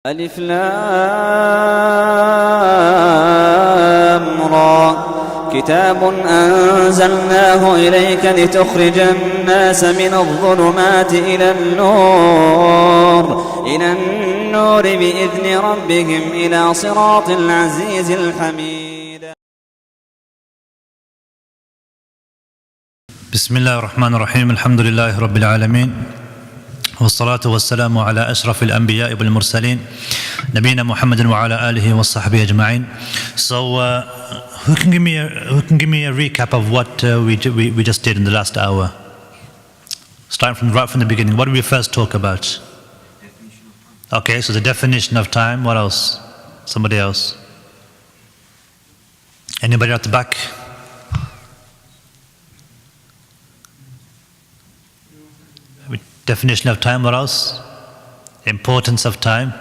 ألف لام را كتاب أنزلناه إليك لتخرج الناس من الظلمات إلى النور بإذن ربهم إلى صراط العزيز الحميد. بسم الله الرحمن الرحيم. الحمد لله رب العالمين والصلاة والسلام على أشرف الأنبياء والمرسلين نبينا محمد وعلى آله وصحبه أجمعين. So who can give me a recap of what we just did in the last hour? Starting right from the beginning. What did we first talk about? Okay, so the definition of time. What else? Somebody else? Anybody at the back? Definition of time. What else? Importance of time.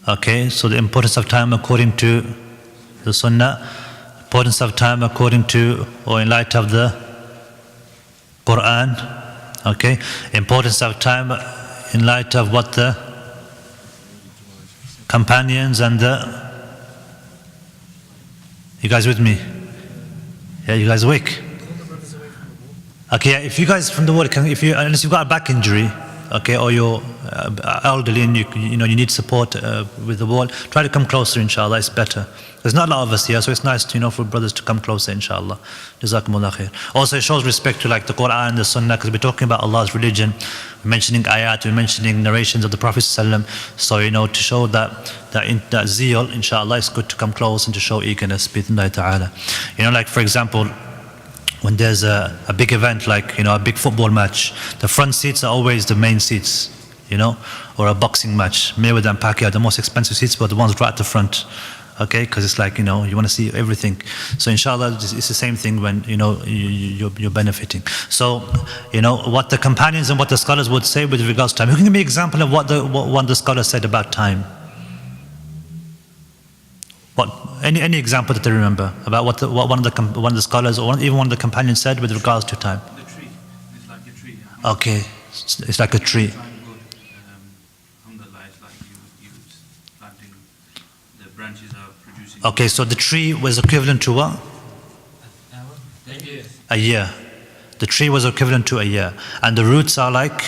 Okay, so the importance of time according to the Sunnah, importance of time according to or in light of the Quran. Okay, importance of time in light of what the companions and you guys with me? Yeah, you guys awake? Okay, yeah, if you guys from the world, unless you've got a back injury, okay, or you're elderly and you need support with the wall, try to come closer, inshallah. It's better. There's not a lot of us here, so it's nice for brothers to come closer, inshallah. Jazakumullah khair. Also, it shows respect to like the Quran and the Sunnah, because we're talking about Allah's religion. We're mentioning ayat, we're mentioning narrations of the Prophet ﷺ. So to show that zeal, inshallah, it's good to come close and to show eagerness, bi'idhnillahi ta'ala. Like for example, when there's a big event like a big football match, the front seats are always the main seats, or a boxing match. Mayweather and Pacquiao, the most expensive seats, but the ones right at the front, okay? Because it's like you want to see everything. So inshallah, it's the same thing when you're benefiting. So what the companions and what the scholars would say with regards to time. Who can give me an example of what one of the scholars said about time? Any example that they remember about what one of the scholars or even one of the companions said with regards to time? The tree. It's like a tree. Okay, it's like a tree. Alhamdulillah, it's like you planting. The branches are producing. Okay, so the tree was equivalent to what? A year. The tree was equivalent to a year, and the roots are like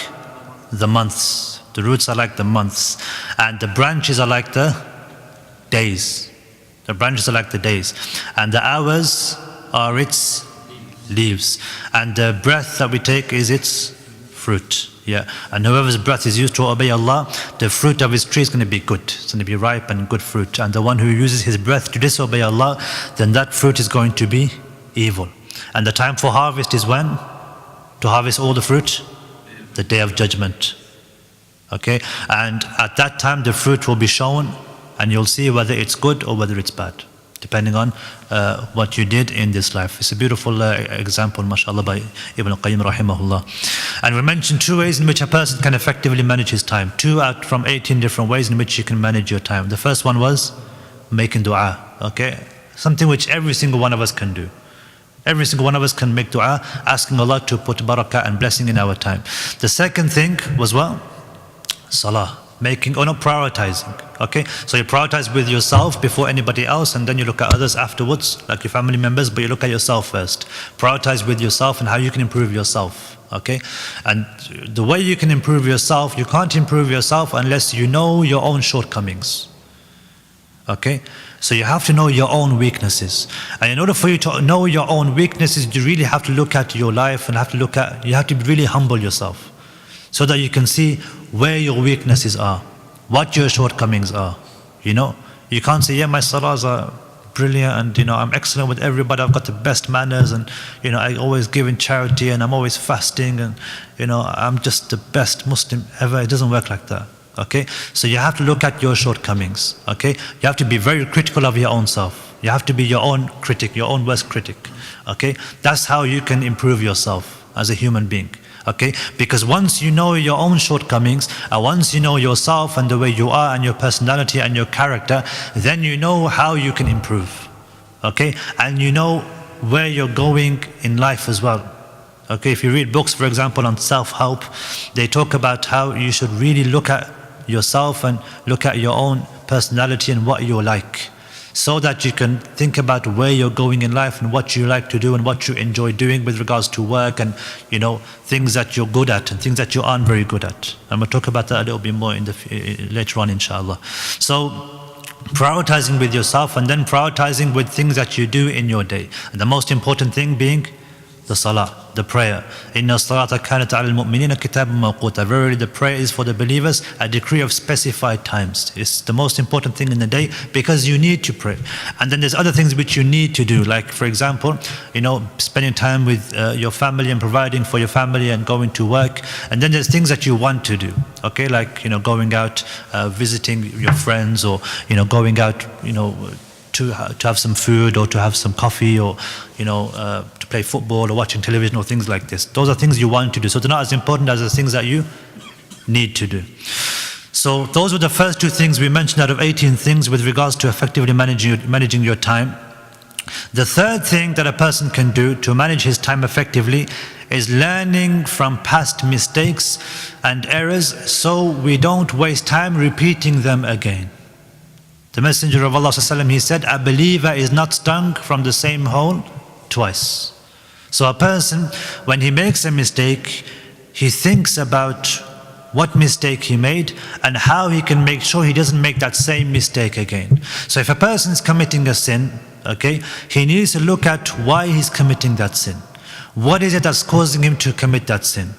the months. The roots are like the months, and the branches are like the days. The branches are like the days, and the hours are its leaves, and the breath that we take is its fruit. Yeah, and whoever's breath is used to obey Allah, the fruit of his tree is going to be good. It's going to be ripe and good fruit. And the one who uses his breath to disobey Allah, then that fruit is going to be evil. And the time for harvest is when? To harvest all the fruit? The day of judgment. Okay, and at that time the fruit will be shown, and you'll see whether it's good or whether it's bad, depending on what you did in this life. It's a beautiful example, mashallah, by Ibn al-Qayyim rahimahullah. And we mentioned 2 ways in which a person can effectively manage his time. 2 out from 18 different ways in which you can manage your time. The first one was making dua, okay? Something which every single one of us can do. Every single one of us can make dua, asking Allah to put barakah and blessing in our time. The second thing was what? Salah. Making or not prioritizing, okay? So you prioritize with yourself before anybody else, and then you look at others afterwards, like your family members, but you look at yourself first. Prioritize with yourself and how you can improve yourself, okay? And the way you can improve yourself, you can't improve yourself unless you know your own shortcomings, okay? So you have to know your own weaknesses, and in order for you to know your own weaknesses, you really have to look at your life and you have to really humble yourself, so that you can see where your weaknesses are, what your shortcomings are. You can't say, yeah, my salahs are brilliant and I'm excellent with everybody, I've got the best manners, and I always give in charity, and I'm always fasting, and I'm just the best Muslim ever. It doesn't work like that, okay? So you have to look at your shortcomings, okay? You have to be very critical of your own self. You have to be your own critic, your own worst critic, okay? That's how you can improve yourself as a human being. Okay, because once you know your own shortcomings, and once you know yourself and the way you are and your personality and your character, then you know how you can improve. Okay, and you know where you're going in life as well. Okay, if you read books, for example, on self-help, they talk about how you should really look at yourself and look at your own personality and what you're like, so that you can think about where you're going in life and what you like to do and what you enjoy doing with regards to work and, you know, things that you're good at and things that you aren't very good at. And we'll talk about that a little bit more later on, inshallah. So prioritizing with yourself and then prioritizing with things that you do in your day. And the most important thing being the salah, the prayer. Inna salata kanat ala al-mu'minina kitabun mawquta. Verily the prayer is for the believers a decree of specified times. It's the most important thing in the day because you need to pray. And then there's other things which you need to do, like for example, you know, spending time with your family and providing for your family and going to work. And then there's things that you want to do, okay, like, you know, going out, visiting your friends, or, you know, going out, you know, to have some food or to have some coffee, or, you know, to play football or watching television or things like this. Those are things you want to do. So they're not as important as the things that you need to do. So those were the first two things we mentioned out of 18 things with regards to effectively managing your time. The third thing that a person can do to manage his time effectively is learning from past mistakes and errors so we don't waste time repeating them again. The Messenger of Allah ﷺ, he said, a believer is not stung from the same hole twice. So a person, when he makes a mistake, he thinks about what mistake he made and how he can make sure he doesn't make that same mistake again. So if a person is committing a sin, okay, he needs to look at why he's committing that sin. What is it that's causing him to commit that sin?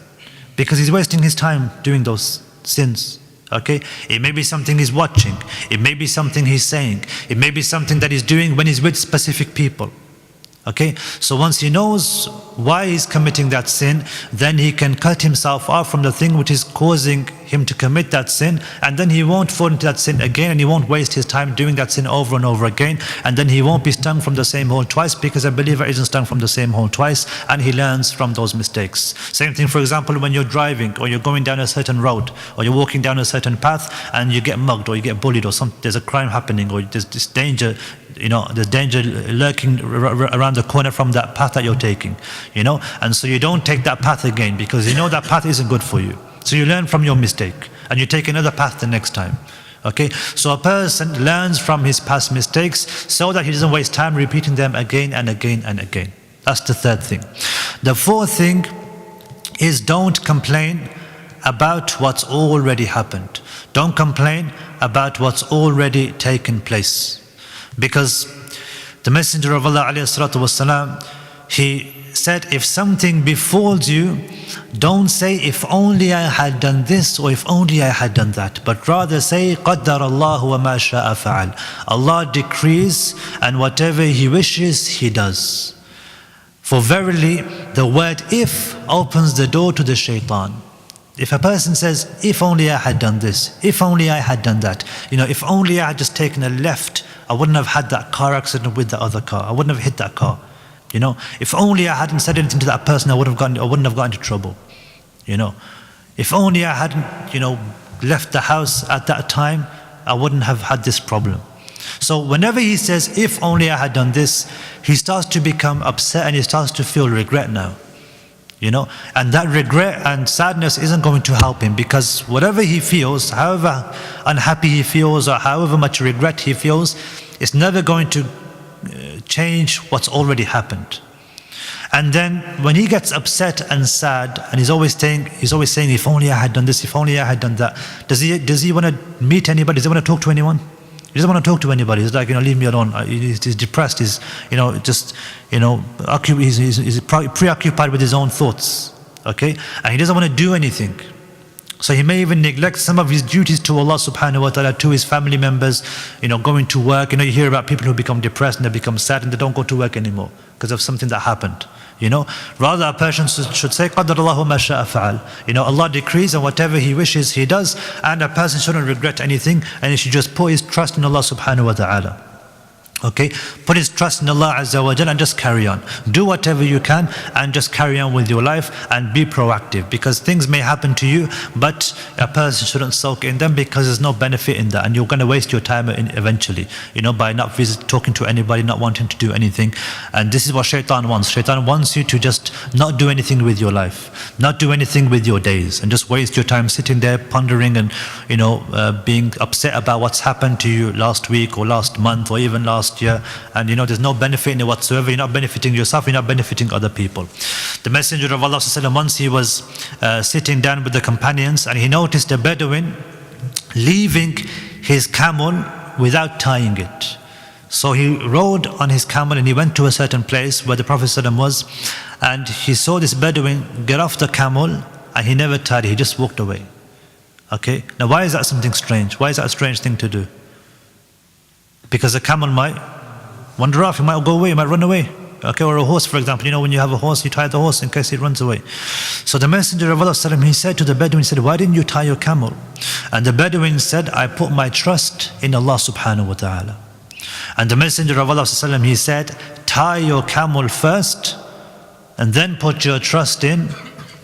Because he's wasting his time doing those sins. Okay, it may be something he's watching, it may be something he's saying, it may be something that he's doing when he's with specific people. Okay, so once he knows why he's committing that sin, then he can cut himself off from the thing which is causing him to commit that sin, and then he won't fall into that sin again, and he won't waste his time doing that sin over and over again, and then he won't be stung from the same hole twice, because a believer isn't stung from the same hole twice, and he learns from those mistakes. Same thing, for example, when you're driving, or you're going down a certain road, or you're walking down a certain path, and you get mugged, or you get bullied, or there's a crime happening, or there's this danger, you know, there's danger lurking around the corner from that path that you're taking, you know, and so you don't take that path again because you know that path isn't good for you. So you learn from your mistake and you take another path the next time. Okay, so a person learns from his past mistakes so that he doesn't waste time repeating them again and again and again. That's the third thing. The fourth thing is don't complain about what's already happened. Don't complain about what's already taken place. Because the Messenger of Allah ﷺ, he said, if something befalls you, don't say, if only I had done this or if only I had done that, but rather say, قَدَّرَ اللَّهُ وَمَا شَاءَ فَعَلْ. Allah decrees, and whatever He wishes, He does. For verily, the word if opens the door to the shaitan. If a person says, if only I had done this, if only I had done that, you know, if only I had just taken a left, I wouldn't have had that car accident with the other car, I wouldn't have hit that car. You know, if only I hadn't said anything to that person, I wouldn't have gotten into trouble. You know, if only I hadn't, you know, left the house at that time, I wouldn't have had this problem. So whenever he says, if only I had done this, he starts to become upset and he starts to feel regret now. You know, and that regret and sadness isn't going to help him, because whatever he feels, however unhappy he feels or however much regret he feels, it's never going to change what's already happened. And then when he gets upset and sad, and he's always saying, if only I had done this, if only I had done that, does he want to meet anybody? Does he want to talk to anyone? He doesn't want to talk to anybody. He's like, you know, leave me alone. He's depressed. He's, you know, just, you know, he's preoccupied with his own thoughts. Okay, and he doesn't want to do anything. So he may even neglect some of his duties to Allah subhanahu wa ta'ala, to his family members, you know, going to work. You know, you hear about people who become depressed and they become sad and they don't go to work anymore because of something that happened. You know, rather a person should say, قَدَّرَ اللَّهُ مَا شَاءَ فَعَلْ. You know, Allah decrees, and whatever He wishes, He does, and a person shouldn't regret anything, and he should just put his trust in Allah subhanahu wa ta'ala. Okay, put his trust in Allah Azza wa Jal and just carry on. Do whatever you can and just carry on with your life and be proactive, because things may happen to you, but a person shouldn't soak in them, because there's no benefit in that, and you're going to waste your time eventually, by not talking to anybody, not wanting to do anything. And this is what shaitan wants. Shaitan wants you to just not do anything with your life, not do anything with your days, and just waste your time sitting there pondering and being upset about what's happened to you last week or last month or even last year, and there's no benefit in it whatsoever. You're not benefiting yourself, you're not benefiting other people. The Messenger of Allah once he was sitting down with the companions, and he noticed a Bedouin leaving his camel without tying it. So he rode on his camel and he went to a certain place where the Prophet was, and he saw this Bedouin get off the camel and he never tied it, he just walked away. Okay, now why is that something strange? Why is that a strange thing to do? Because a camel might wander off, he might go away, he might run away. Okay, or a horse, for example. When you have a horse, you tie the horse in case it runs away. So the Messenger of Allah, he said to the Bedouin, he said, why didn't you tie your camel? And the Bedouin said, I put my trust in Allah subhanahu wa ta'ala. And the Messenger of Allah, he said, tie your camel first and then put your trust in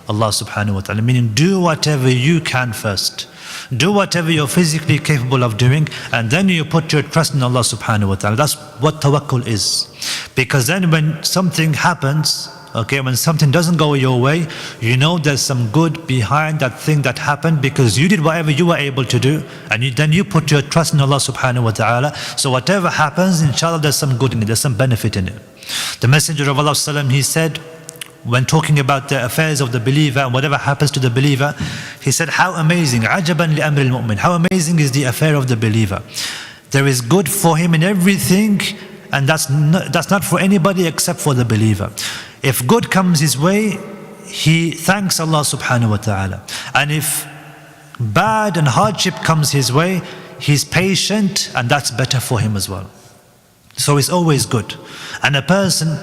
Allah subhanahu wa ta'ala. Meaning, do whatever you can first. Do whatever you're physically capable of doing, and then you put your trust in Allah subhanahu wa ta'ala. That's what tawakkul is. Because then when something happens, when something doesn't go your way, there's some good behind that thing that happened, because you did whatever you were able to do, and then you put your trust in Allah subhanahu wa ta'ala. So whatever happens, inshallah, there's some good in it, there's some benefit in it. The Messenger of Allah, he said, when talking about the affairs of the believer and whatever happens to the believer, he said, how amazing, عَجَبًا لِأَمْرِ الْمُؤْمِنِ, how amazing is the affair of the believer. There is good for him in everything, and that's not for anybody except for the believer. If good comes his way, he thanks Allah subhanahu wa ta'ala. And if bad and hardship comes his way, he's patient, and that's better for him as well. So it's always good. And a person,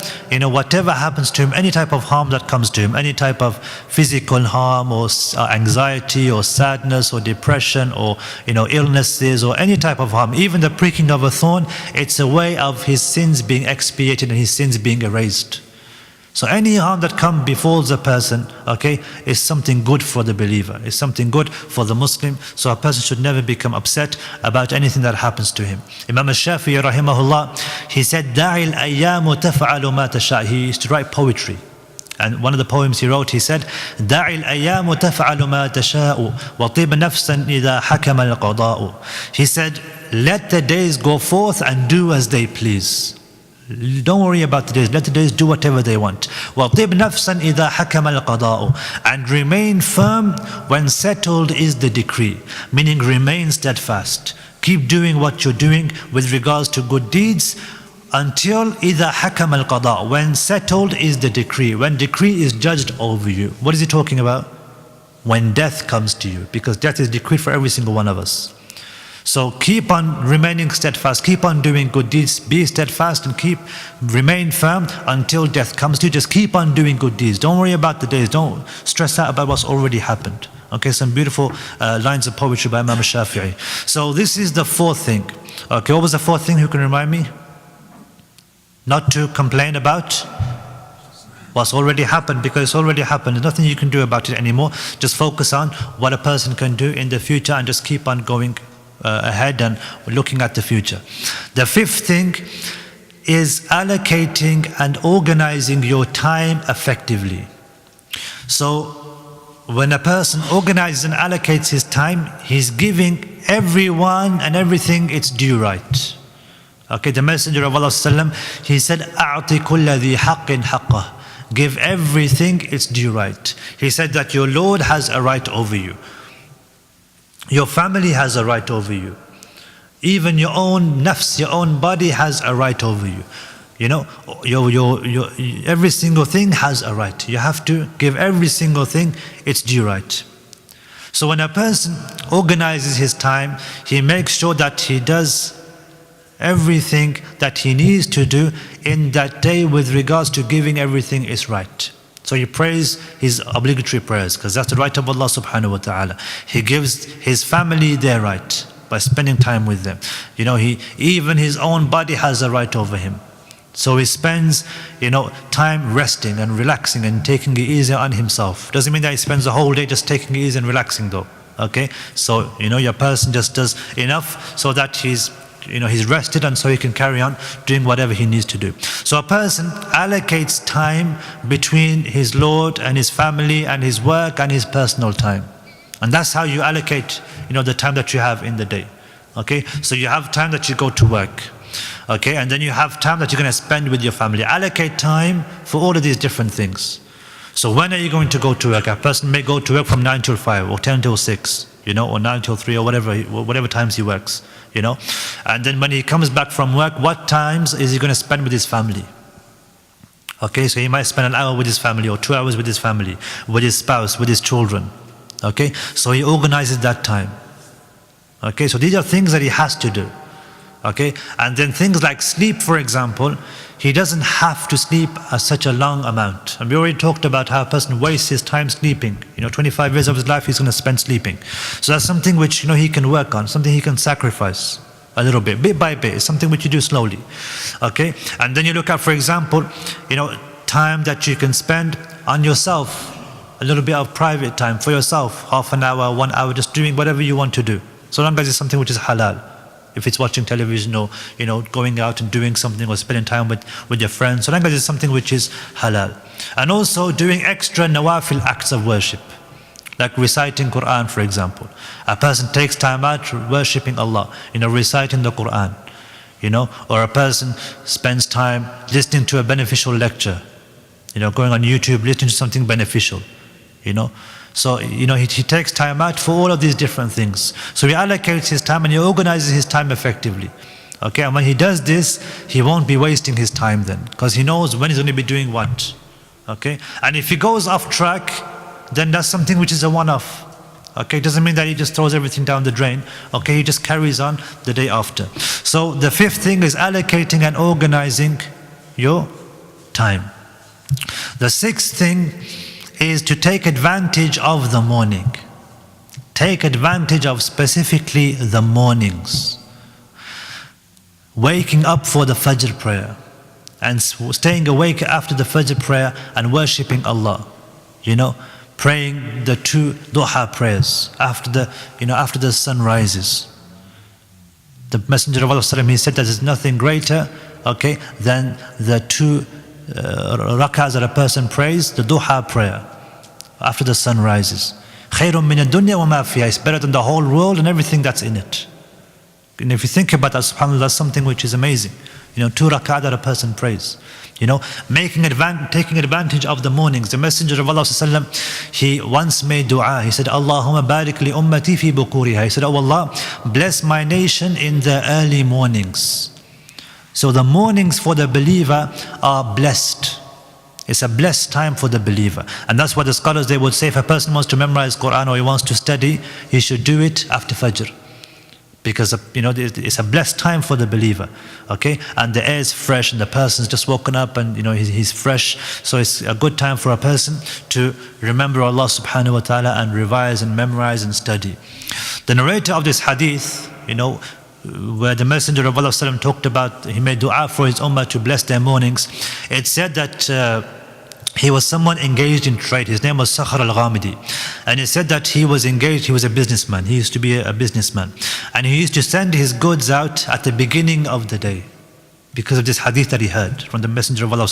whatever happens to him, any type of harm that comes to him, any type of physical harm or anxiety or sadness or depression or illnesses or any type of harm, even the pricking of a thorn, it's a way of his sins being expiated and his sins being erased. So any harm that befalls a person, is something good for the believer, is something good for the Muslim. So a person should never become upset about anything that happens to him. Imam al-Shafi'i rahimahullah, he said, دَعِ الْأَيَّامُ تَفْعَلُ مَا تَشَاءُ. He used to write poetry. And one of the poems he wrote, he said, دَعِ الْأَيَّامُ تَفْعَلُ مَا تَشَاءُ وَطِبْ نَفْسًا إِذَا حَكَمَ الْقَضَاءُ. He said, let the days go forth and do as they please. Don't worry about the days, let the days do whatever they want. وَطِبْ نَفْسًا إِذَا حَكَمَ الْقَضَاءُ. And remain firm when settled is the decree. Meaning, remain steadfast. Keep doing what you're doing with regards to good deeds until إِذَا حَكَمَ الْقَضَاءُ. When settled is the decree. When decree is judged over you. What is he talking about? When death comes to you. Because death is decreed for every single one of us. So keep on remaining steadfast, keep on doing good deeds, be steadfast and remain firm until death comes to you. Just keep on doing good deeds. Don't worry about the days, don't stress out about what's already happened. Some beautiful lines of poetry by Imam Shafi'i. So this is the fourth thing. What was the fourth thing? Who can remind me? Not to complain about what's already happened, because it's already happened. There's nothing you can do about it anymore. Just focus on what a person can do in the future and just keep on going ahead and looking at the future. The fifth thing is allocating and organizing your time effectively. So when a person organizes and allocates his time, he's giving everyone and everything its due right. The Messenger of Allah, he said, أَعْطِ كُلَّ ذِي حَقٍّ حَقَّهُ. Give everything its due right. He said that your Lord has a right over you. Your family has a right over you. Even your own nafs, your own body has a right over you. Every single thing has a right. You have to give every single thing its due right. So when a person organizes his time, he makes sure that he does everything that he needs to do in that day with regards to giving everything its right. So he prays his obligatory prayers, because that's the right of Allah subhanahu wa ta'ala. He gives his family their right. by spending time with them. Even his own body has a right over him. So he spends, time resting and relaxing and taking it easy on himself. Doesn't mean that he spends the whole day just taking it easy and relaxing though. Okay? So, your person just does enough so that he's rested, and so he can carry on doing whatever he needs to do. So a person allocates time between his Lord and his family and his work and his personal time. And that's how you allocate, the time that you have in the day. Okay? So you have time that you go to work. Okay? And then you have time that you're going to spend with your family. Allocate time for all of these different things. So when are you going to go to work? A person may go to work from 9 till 5 or 10 till 6, or 9 till 3 or whatever times he works, And then when he comes back from work, what times is he going to spend with his family? Okay, so he might spend an hour with his family or 2 hours with his family, with his spouse, with his children. Okay, so he organizes that time. Okay, so these are things that he has to do. Okay, and then things like sleep, for example, he doesn't have to sleep such a long amount. And we already talked about how a person wastes his time sleeping. 25 years of his life he's going to spend sleeping. So that's something which he can work on, something he can sacrifice a little bit by bit. It's something which you do slowly. Okay, and then you look at, for example, time that you can spend on yourself, a little bit of private time for yourself, half an hour, 1 hour, just doing whatever you want to do, so long as it's something which is halal. If it's watching television or going out and doing something or spending time with your friends, so long as it's something which is halal. And also doing extra nawafil acts of worship, like reciting Quran, for example. A person takes time out worshipping Allah, reciting the Quran, or a person spends time listening to a beneficial lecture, going on YouTube, listening to something beneficial, So, he takes time out for all of these different things. So he allocates his time and he organizes his time effectively. Okay, and when he does this, he won't be wasting his time then, because he knows when he's going to be doing what. Okay, and if he goes off track, then that's something which is a one-off. Okay, it doesn't mean that he just throws everything down the drain. Okay, he just carries on the day after. So the fifth thing is allocating and organizing your time. The sixth thing is to take advantage of the morning. Take advantage of specifically the mornings. Waking up for the Fajr prayer and staying awake after the Fajr prayer and worshipping Allah. Praying the 2 duha prayers after the sun rises. The Messenger of Allah, he said that there's nothing greater, than the 2 rak'ahs that a person prays, the duha prayer after the sun rises. Khayrun min ad-dunya wa ma fiha. It's better than the whole world and everything that's in it. And if you think about that, subhanAllah, that's something which is amazing. 2 rak'ah that a person prays. Taking advantage of the mornings. The Messenger of Allah, he once made dua. He said, Allahumma barik li ummati fi bukuriha. He said, oh Allah, bless my nation in the early mornings. So the mornings for the believer are blessed. It's a blessed time for the believer. And that's what the scholars, they would say, if a person wants to memorize Quran or he wants to study, he should do it after Fajr. Because it's a blessed time for the believer. Okay? And the air is fresh and the person's just woken up and he's fresh. So it's a good time for a person to remember Allah subhanahu wa ta'ala and revise and memorize and study. The narrator of this hadith, where the Messenger of Allah talked about, he made dua for his ummah to bless their mornings. It said that he was someone engaged in trade. His name was Sakhar al-Ghamidi. And he said that he was engaged, he was a businessman. He used to be a businessman. And he used to send his goods out at the beginning of the day, because of this hadith that he heard from the Messenger of Allah.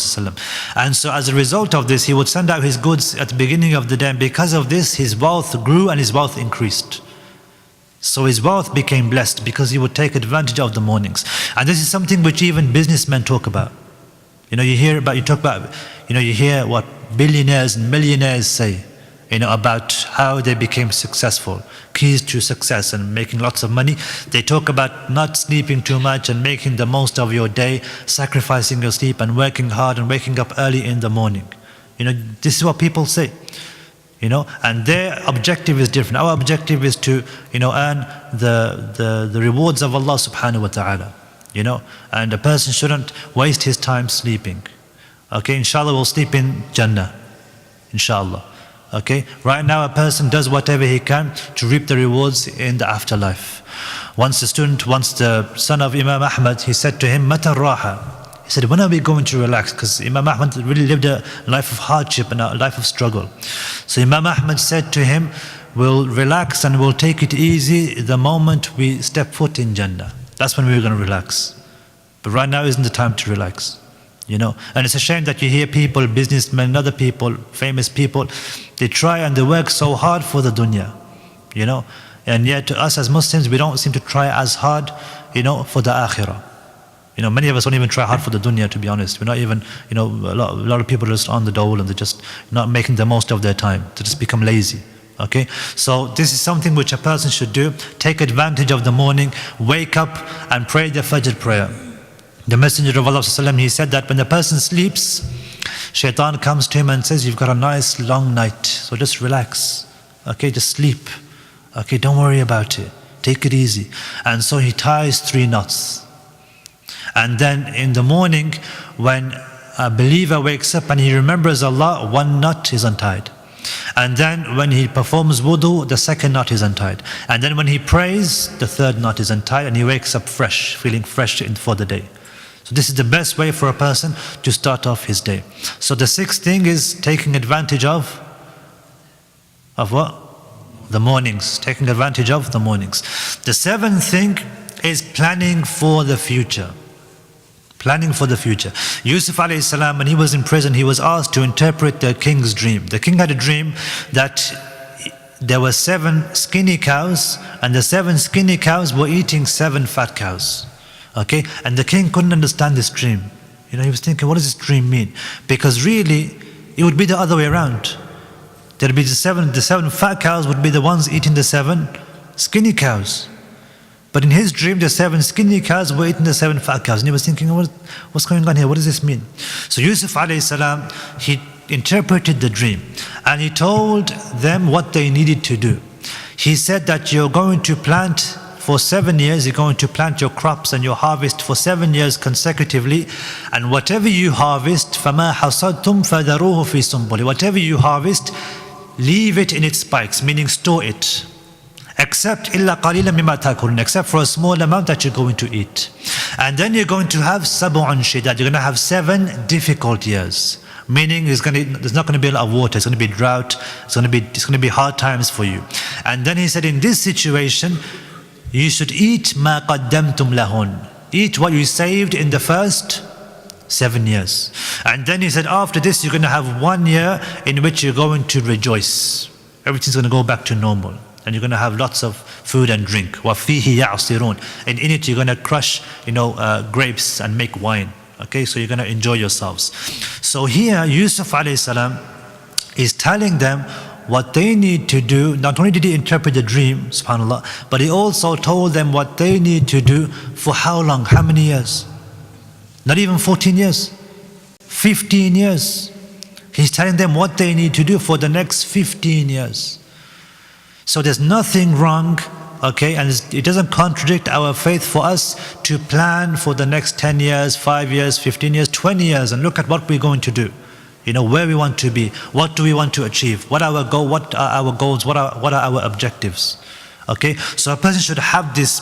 And so as a result of this, he would send out his goods at the beginning of the day. And because of this, his wealth grew and his wealth increased. So his wealth became blessed because he would take advantage of the mornings. And this is something which even businessmen talk about. You hear what billionaires and millionaires say, about how they became successful, keys to success and making lots of money. They talk about not sleeping too much and making the most of your day, sacrificing your sleep and working hard and waking up early in the morning. This is what people say. And their objective is different. Our objective is to, earn the rewards of Allah subhanahu wa ta'ala. And a person shouldn't waste his time sleeping. Okay, inshallah we'll sleep in Jannah. Inshallah. Okay, right now a person does whatever he can to reap the rewards in the afterlife. Once the son of Imam Ahmad, he said to him, Mata raha. He said, when are we going to relax? Because Imam Ahmad really lived a life of hardship and a life of struggle. So Imam Ahmad said to him, we'll relax and we'll take it easy the moment we step foot in Jannah. That's when we're going to relax. But right now isn't the time to relax. And it's a shame that you hear people, businessmen, other people, famous people, they try and they work so hard for the dunya, and yet to us as Muslims, we don't seem to try as hard, for the akhirah. Many of us don't even try hard for the dunya, to be honest. We're not even, a lot of people are just on the dole and they're just not making the most of their time. They just become lazy. Okay, so this is something which a person should do. Take advantage of the morning, wake up and pray the Fajr prayer. The Messenger of Allah ﷺ, he said that when the person sleeps, Shaitan comes to him and says, you've got a nice long night, so just relax. Okay, just sleep. Okay, don't worry about it. Take it easy. And so he ties 3 knots. And then in the morning, when a believer wakes up and he remembers Allah, 1 knot is untied. And then when he performs wudu, the 2nd knot is untied. And then when he prays, the 3rd knot is untied and he wakes up fresh, feeling fresh for the day. So this is the best way for a person to start off his day. So the 6th thing is taking advantage of what? The mornings. Taking advantage of the mornings. The 7th thing is planning for the future. Planning for the future. Yusuf alayhi salam, when he was in prison, he was asked to interpret the king's dream. The king had a dream that there were 7 skinny cows, and the 7 skinny cows were eating 7 fat cows. Okay, and the king couldn't understand this dream. He was thinking, what does this dream mean? Because really, it would be the other way around. There'd be the 7 fat cows would be the ones eating the 7 skinny cows. But in his dream, the 7 skinny cows were eating the 7 fat cows. And he was thinking, what's going on here? What does this mean? So Yusuf alayhi salam, he interpreted the dream. And he told them what they needed to do. He said that you're going to plant for 7 years, you're going to plant your crops and your harvest for 7 years consecutively. And whatever you harvest, فَمَا حَصَدْتُمْ فَذَرُوهُ فِي سُنْبُلِ. Whatever you harvest, leave it in its spikes, meaning store it. Except إِلَّا قَلِيلًا مِمَّا تَأْكُلُونَ, except for a small amount that you're going to eat. And then you're going to have سَبْعٌ شِدَادٍ, you're going to have 7 difficult years. Meaning there's not going to be a lot of water, it's going to be drought, it's going to be hard times for you. And then he said, in this situation, you should eat مَا قَدَّمْتُمْ لَهُنْ. Eat what you saved in the first 7 years. And then he said, after this you're going to have 1 year in which you're going to rejoice. Everything's going to go back to normal. And you're going to have lots of food and drink. وَفِيهِ يَعْصِرُونَ. And in it you're going to crush, grapes and make wine. Okay, so you're going to enjoy yourselves. So here Yusuf alayhi salam is telling them what they need to do. Not only did he interpret the dream, subhanAllah, but he also told them what they need to do for how long, how many years? Not even 14 years, 15 years. He's telling them what they need to do for the next 15 years. So there's nothing wrong, okay, and it doesn't contradict our faith for us to plan for the next 10 years, 5 years, 15 years, 20 years, and look at what we're going to do. Where we want to be, what do we want to achieve, what are our goals, what are our objectives. Okay, so a person should have this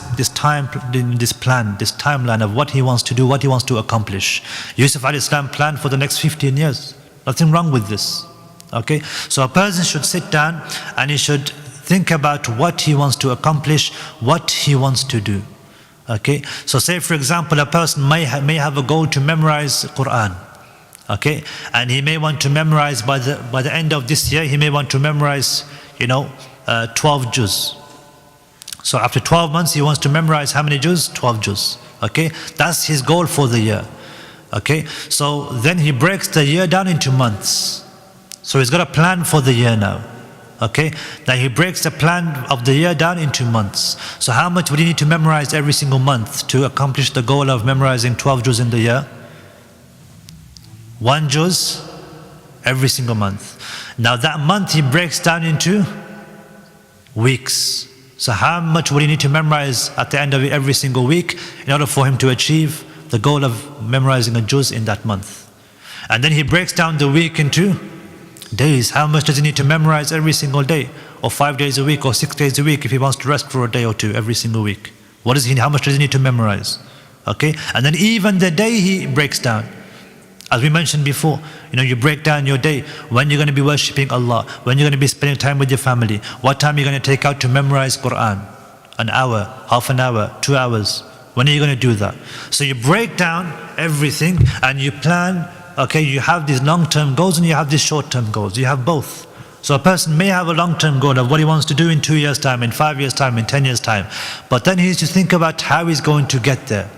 plan, this timeline of what he wants to do, what he wants to accomplish. Yusuf alayhi salam planned for the next 15 years. Nothing wrong with this. Okay, so a person should sit down and he should think about what he wants to accomplish, what he wants to do. Okay, so say for example, a person may have a goal to memorize Quran. Okay, and he may want to memorize by the end of this year, he may want to memorize 12 juz. So after 12 months he wants to memorize how many juz? 12 juz. Okay, that's his goal for the year. Okay, so then he breaks the year down into months. So he's got a plan for the year now. Okay, now he breaks the plan of the year down into months. So how much would he need to memorize every single month to accomplish the goal of memorizing 12 juz in the year? 1 juz every single month. Now that month he breaks down into weeks. So how much would he need to memorize at the end of every single week in order for him to achieve the goal of memorizing a juz in that month? And then he breaks down the week into Days. How much does he need to memorize every single day? Or 5 days a week, or 6 days a week if he wants to rest for a day or two every single week? How much does he need to memorize? Okay? And then even the day he breaks down. As we mentioned before, you break down your day, when you're going to be worshipping Allah, when you're going to be spending time with your family, what time you're going to take out to memorize Quran, an hour, half an hour, 2 hours, when are you going to do that? So you break down everything and you plan, okay, you have these long-term goals and you have these short-term goals, you have both. So a person may have a long-term goal of what he wants to do in 2 years' time, in 5 years' time, in 10 years' time, but then he needs to think about how he's going to get there.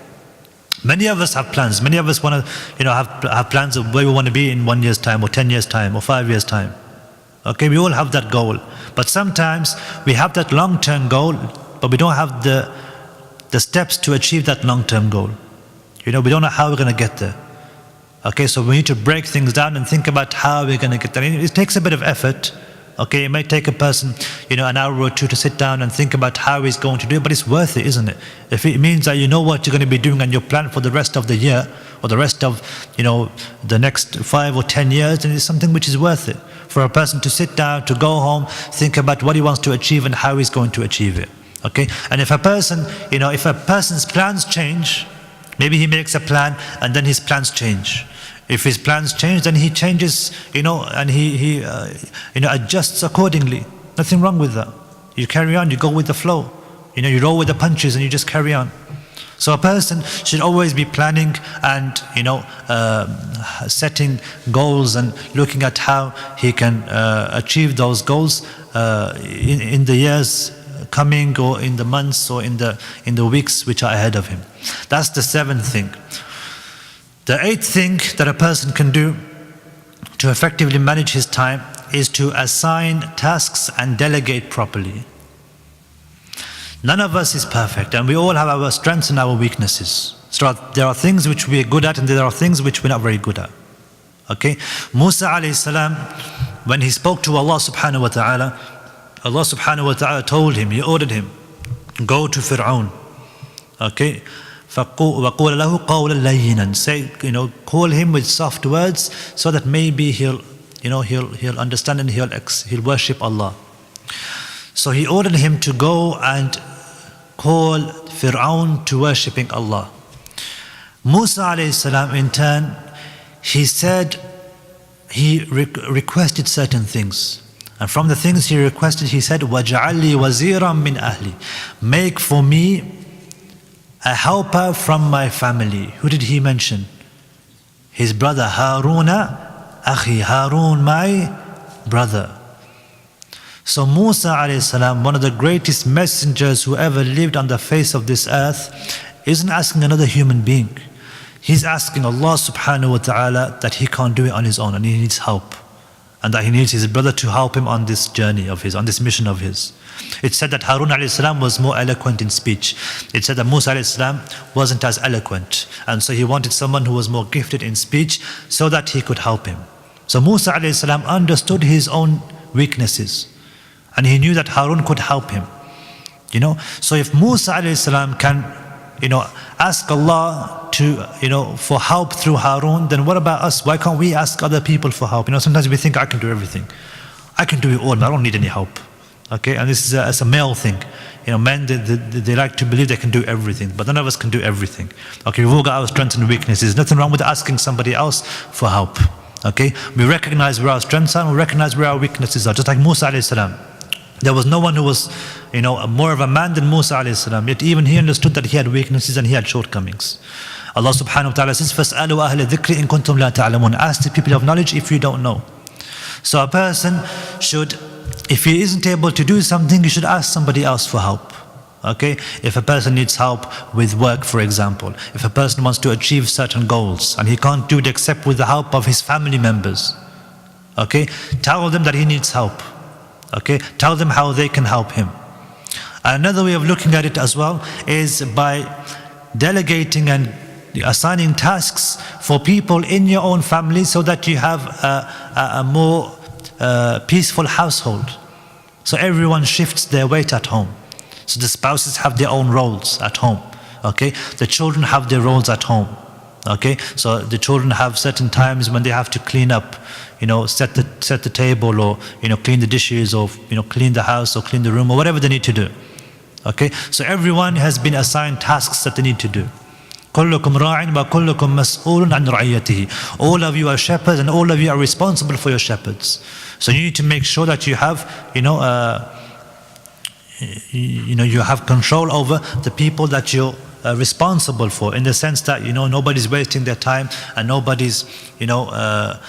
Many of us have plans. Many of us want to, have plans of where we want to be in 1 year's time, or 10 years' time, or 5 years' time. Okay, we all have that goal. But sometimes we have that long-term goal, but we don't have the steps to achieve that long-term goal. We don't know how we're going to get there. Okay, so we need to break things down and think about how we're going to get there. It takes a bit of effort. Okay, it might take a person, an hour or two to sit down and think about how he's going to do it, but it's worth it, isn't it? If it means that you know what you're going to be doing and you plan for the rest of the year, or the rest of, the next 5 or 10 years, then it's something which is worth it. For a person to sit down, to go home, think about what he wants to achieve and how he's going to achieve it. Okay, and if a person's plans change, maybe he makes a plan and then his plans change. If his plans change, then he changes, and he adjusts accordingly. Nothing wrong with that. You carry on, you go with the flow. You roll with the punches and you just carry on. So a person should always be planning and, setting goals and looking at how he can achieve those goals in the years coming, or in the months, or in the weeks which are ahead of him. That's the 7th thing. The 8th thing that a person can do to effectively manage his time is to assign tasks and delegate properly. None of us is perfect, and we all have our strengths and our weaknesses. So there are things which we are good at, and there are things which we're not very good at. Okay? Musa alayhi salam, when he spoke to Allah subhanahu wa ta'ala, Allah subhanahu wa ta'ala told him, he ordered him, go to Fir'aun. Okay? وَقُولَ لَهُ قَوْلًا لَيِّنًا. Say, call him with soft words so that maybe he'll understand and he'll worship Allah. So he ordered him to go and call Fir'aun to worshipping Allah. Musa alayhi salam in turn, he requested certain things. And from the things he requested, he said, وَجَعَلْ لِي وَزِيرًا مِّنْ أَهْلِي. Make for me a helper from my family. Who did he mention? His brother Haruna, Aqeel, Harun, my brother. So Musa alayhi salam, one of the greatest messengers who ever lived on the face of this earth, isn't asking another human being. He's asking Allah subhanahu wa ta'ala that he can't do it on his own and he needs help. And that he needs his brother to help him on this journey of his, on this mission of his. It's said that Harun alayhi salam was more eloquent in speech. It said that Musa alayhi salam wasn't as eloquent. And so he wanted someone who was more gifted in speech so that he could help him. So Musa alayhi salam understood his own weaknesses. And he knew that Harun could help him. So if Musa alayhi salam can, ask Allah to, for help through Harun, then what about us? Why can't we ask other people for help? Sometimes we think I can do everything. I can do it all, but I don't need any help. Okay, and this is a male thing. Men, they like to believe they can do everything, but none of us can do everything. Okay, we've all got our strengths and weaknesses. There's nothing wrong with asking somebody else for help. Okay, we recognize where our strengths are and we recognize where our weaknesses are. Just like Musa alayhi salam. There was no one who was, more of a man than Musa alayhi salam. Yet even he understood that he had weaknesses and he had shortcomings. Allah subhanahu wa ta'ala says, فَاسْأَلُوا أَهْلَ الذِّكْرِ إِن كُنْتُمْ لَا تَعْلَمُونَ. Ask the people of knowledge if you don't know. So a person should, if he isn't able to do something, he should ask somebody else for help. Okay? If a person needs help with work, for example, if a person wants to achieve certain goals and he can't do it except with the help of his family members, okay? Tell them that he needs help. Okay, tell them how they can help him. Another way of looking at it as well is by delegating and assigning tasks for people in your own family so that you have a more peaceful household. So everyone shifts their weight at home. So the spouses have their own roles at home. Okay, the children have their roles at home. Okay, so the children have certain times when they have to clean up, set the table, or clean the dishes, or clean the house, or clean the room, or whatever they need to do. Okay, so everyone has been assigned tasks that they need to do. كلكم راع وكلكم مسؤول عن رعيته. All of you are shepherds, and all of you are responsible for your shepherds. So you need to make sure that you have, you have control over the people that you're responsible for, in the sense that nobody's wasting their time, and nobody's not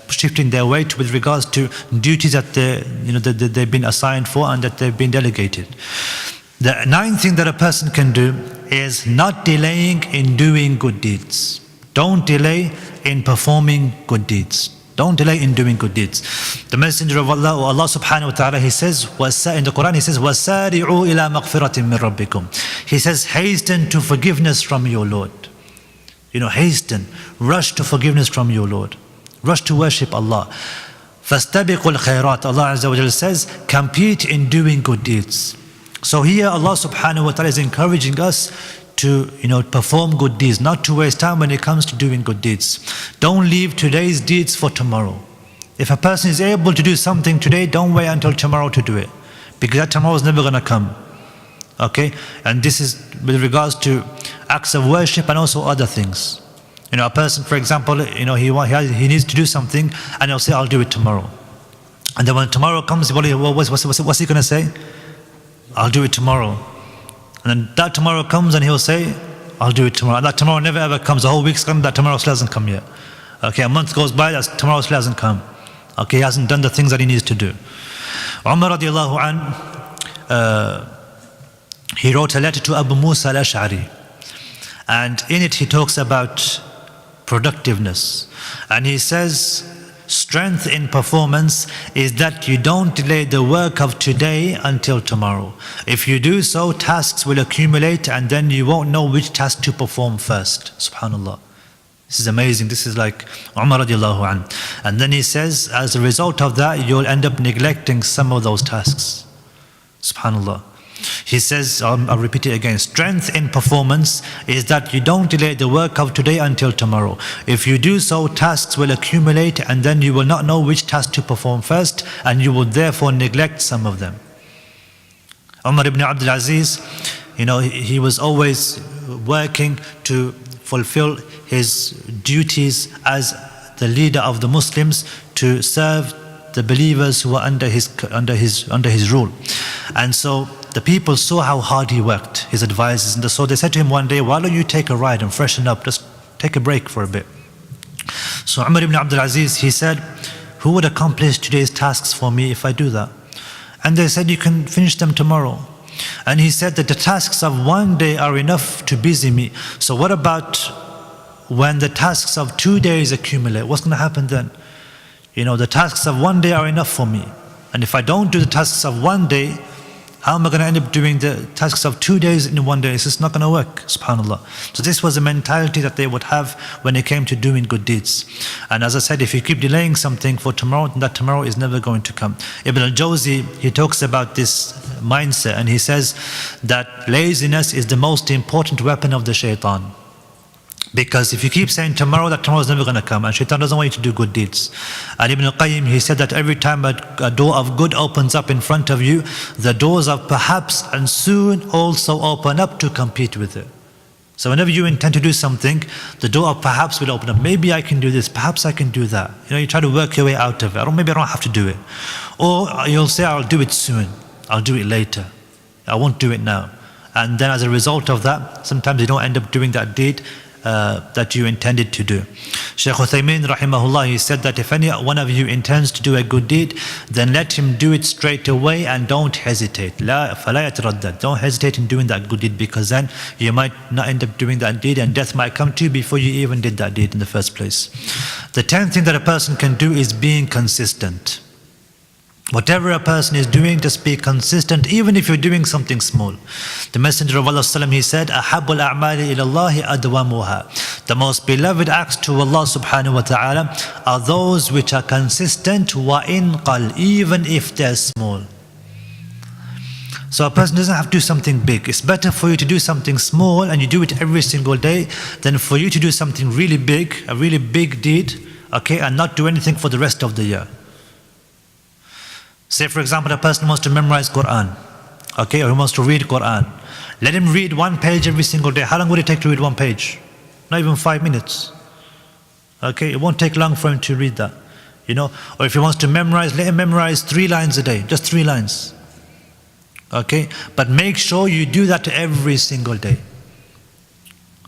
shifting their weight with regards to duties that they've been assigned for and that they've been delegated. The ninth thing that a person can do is not delaying in doing good deeds. Don't delay in performing good deeds. Don't delay in doing good deeds. The Messenger of Allah, Allah subhanahu wa ta'ala, he says, in the Quran, he says, وَسَارِعُوا إِلَى مَغْفِرَةٍ مِّن رَبِّكُمْ. He says, hasten to forgiveness from your Lord. Hasten, rush to forgiveness from your Lord. Rush to worship Allah. فَاسْتَبِقُوا الْخَيْرَاتِ. Allah Azza wa Jalla says, compete in doing good deeds. So here Allah subhanahu wa ta'ala is encouraging us to perform good deeds, not to waste time when it comes to doing good deeds. Don't leave today's deeds for tomorrow. If a person is able to do something today, don't wait until tomorrow to do it, because that tomorrow is never going to come. Okay, and this is with regards to acts of worship and also other things. A person, for example, he needs to do something, and he'll say, I'll do it tomorrow. And then when tomorrow comes, what's he going to say? I'll do it tomorrow. And then that tomorrow comes, and he'll say, I'll do it tomorrow. And that tomorrow never ever comes. The whole week's come, that tomorrow still hasn't come yet. Okay, a month goes by, that tomorrow still hasn't come. Okay, he hasn't done the things that he needs to do. Umar radiallahu anhu, he wrote a letter to Abu Musa al-Ash'ari. And in it he talks about productiveness. And he says, strength in performance is that you don't delay the work of today until tomorrow. If you do so, tasks will accumulate, and then you won't know which task to perform first. Subhanallah. This is amazing. This is like Umar radiallahu anhu. And then he says, as a result of that, you'll end up neglecting some of those tasks. Subhanallah. He says, I'll repeat it again, strength in performance is that you don't delay the work of today until tomorrow. If you do so, tasks will accumulate, and then you will not know which task to perform first, and you will therefore neglect some of them. Umar ibn Abdul Aziz, he was always working to fulfill his duties as the leader of the Muslims, to serve the believers who were under his rule. And so the people saw how hard he worked, his advisors, and so they said to him one day, why don't you take a ride and freshen up, just take a break for a bit. So Umar ibn Abdul Aziz, he said, who would accomplish today's tasks for me if I do that? And they said, you can finish them tomorrow. And he said that the tasks of one day are enough to busy me. So what about when the tasks of 2 days accumulate? What's going to happen then? The tasks of one day are enough for me. And if I don't do the tasks of one day, how am I going to end up doing the tasks of 2 days in one day? It's just not going to work, subhanAllah. So this was a mentality that they would have when it came to doing good deeds. And as I said, if you keep delaying something for tomorrow, then that tomorrow is never going to come. Ibn al-Jawzi, he talks about this mindset, and he says that laziness is the most important weapon of the shaitan. Because if you keep saying tomorrow, that tomorrow is never going to come, and shaitan doesn't want you to do good deeds. And Ibn al-Qayyim, he said that every time a door of good opens up in front of you, the doors of perhaps and soon also open up to compete with it. So whenever you intend to do something, the door of perhaps will open up. Maybe I can do this, perhaps I can do that. You try to work your way out of it. Or maybe I don't have to do it. Or you'll say, I'll do it soon, I'll do it later, I won't do it now. And then as a result of that, sometimes you don't end up doing that deed that you intended to do. Shaykh Uthaymeen rahimahullah, he said that if any one of you intends to do a good deed, then let him do it straight away and don't hesitate. فَلَا يَتَرَدَّدْ. Don't hesitate in doing that good deed, because then you might not end up doing that deed, and death might come to you before you even did that deed in the first place. The 10th thing that a person can do is being consistent. Whatever a person is doing, just be consistent, even if you're doing something small. The Messenger of Allah, he said, أَحَبُّ الْأَعْمَالِ إِلَى اللَّهِ أَدْوَمُهَا. The most beloved acts to Allah subhanahu wa ta'ala are those which are consistent, وَإِنْ قَلْ, even if they're small. So a person doesn't have to do something big. It's better for you to do something small and you do it every single day than for you to do something really big, a really big deed, okay, and not do anything for the rest of the year. Say for example, a person wants to memorize Quran, okay, or he wants to read Quran. Let him read 1 page every single day. How long would it take to read 1 page? Not even 5 minutes. Okay, it won't take long for him to read that. Or if he wants to memorize, let him memorize 3 lines a day, just 3 lines. Okay, but make sure you do that every single day.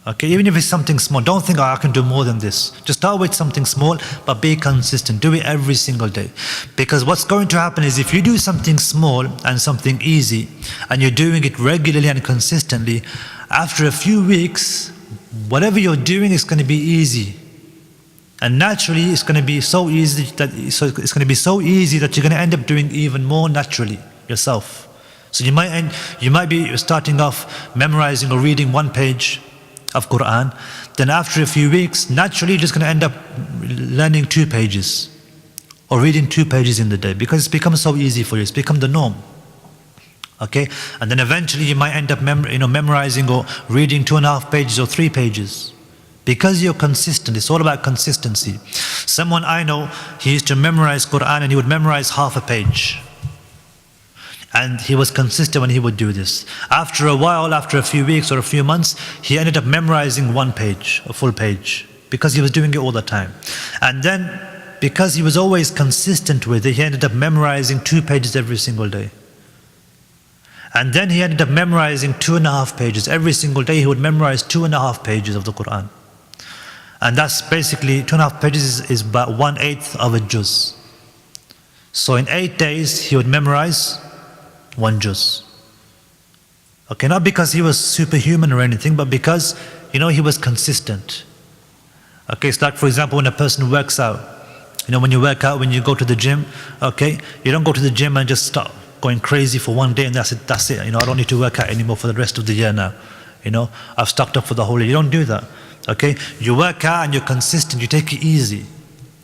Okay, even if it's something small, don't think, I can do more than this. Just start with something small, but be consistent. Do it every single day. Because what's going to happen is if you do something small and something easy, and you're doing it regularly and consistently, after a few weeks, whatever you're doing is going to be easy. And naturally, it's going to be so easy that you're going to end up doing even more naturally yourself. So you might be starting off memorizing or reading 1 page of Quran. Then after a few weeks, naturally you're just going to end up learning 2 pages or reading 2 pages in the day because it's become so easy for you. It's become the norm. Okay, and then eventually you might end up memorizing or reading 2.5 pages or 3 pages. Because you're consistent, it's all about consistency. Someone I know, he used to memorize Quran and he would memorize half a page. And he was consistent when he would do this. After a while, after a few weeks or a few months, he ended up memorizing 1 page, a full page, because he was doing it all the time. And then, because he was always consistent with it, he ended up memorizing 2 pages every single day. And then he ended up memorizing 2.5 pages. Every single day he would memorize 2.5 pages of the Quran. And that's basically, 2.5 pages is about 1/8 of a juz. So in 8 days he would memorize 1 juz. Okay, not because he was superhuman or anything, but because, he was consistent. Okay, it's like, for example, when a person works out. When you work out, when you go to the gym, okay, you don't go to the gym and just start going crazy for 1 day and that's it. I don't need to work out anymore for the rest of the year now. I've stocked up for the whole year. You don't do that. Okay, you work out and you're consistent, you take it easy.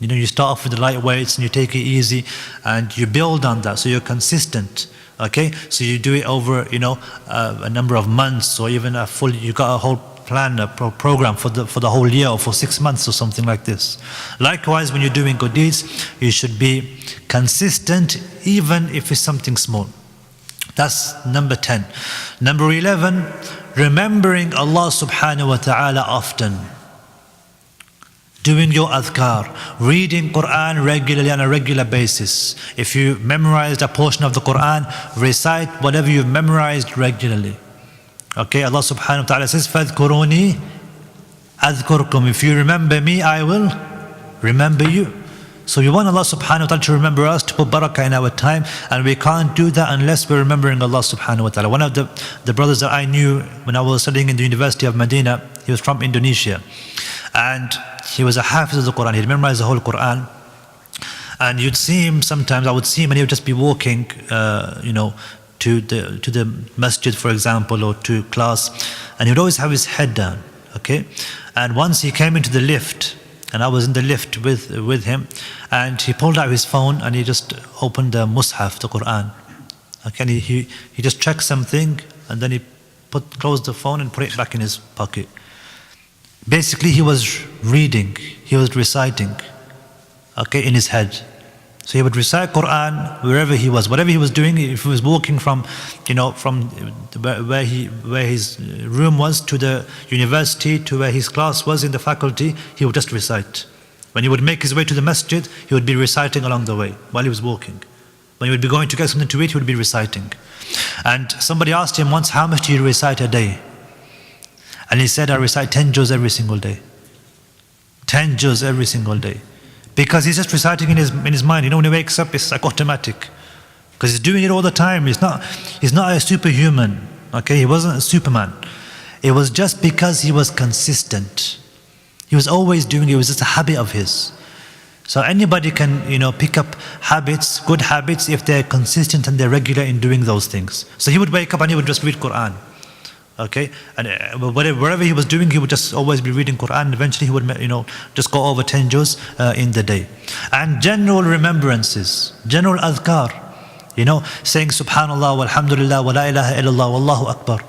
You start off with the light weights and you take it easy and you build on that, so you're consistent. Okay, so you do it over, a number of months or even you got a whole plan, a program for the whole year or for 6 months or something like this. Likewise, when you're doing good deeds, you should be consistent even if it's something small. That's number 10. Number 11, remembering Allah subhanahu wa ta'ala often. Doing your adhkar, reading Quran regularly on a regular basis. If you memorized a portion of the Quran, recite whatever you've memorized regularly. Okay, Allah subhanahu wa ta'ala says, فَاذْكُرُونِي أَذْكُرْكُمْ. If you remember me, I will remember you. So we want Allah subhanahu wa ta'ala to remember us, to put barakah in our time, and we can't do that unless we're remembering Allah subhanahu wa ta'ala. One of the brothers that I knew when I was studying in the University of Medina, he was from Indonesia. And he was a hafiz of the Quran. He memorized the whole Quran. And you'd see him sometimes, I would see him and he would just be walking, to the masjid, for example, or to class. And he would always have his head down, okay? And once he came into the lift, and I was in the lift with him, and he pulled out his phone and he just opened the Mus'haf, the Quran. Okay, and he just checked something, and then he closed the phone and put it back in his pocket. Basically, he was reading, he was reciting, okay, in his head. So he would recite Quran wherever he was, whatever he was doing. If he was walking from where his room was to the university, to where his class was in the faculty, he would just recite. When he would make his way to the masjid, he would be reciting along the way while he was walking. When he would be going to get something to eat, he would be reciting. And somebody asked him once, how much do you recite a day? And he said, I recite 10 juz every single day. 10 juz every single day. Because he's just reciting in his mind. When he wakes up, it's like automatic. Because he's doing it all the time. He's not a superhuman. Okay, he wasn't a Superman. It was just because he was consistent. He was always doing it. It was just a habit of his. So anybody can, pick up habits, good habits, if they're consistent and they're regular in doing those things. So he would wake up and he would just read Quran. Okay, and wherever he was doing, he would just always be reading Quran. And eventually he would, just go over 10 juz in the day. And general remembrances, general adhkar. Saying subhanallah, walhamdulillah, wa la ilaha illallah, wallahu akbar.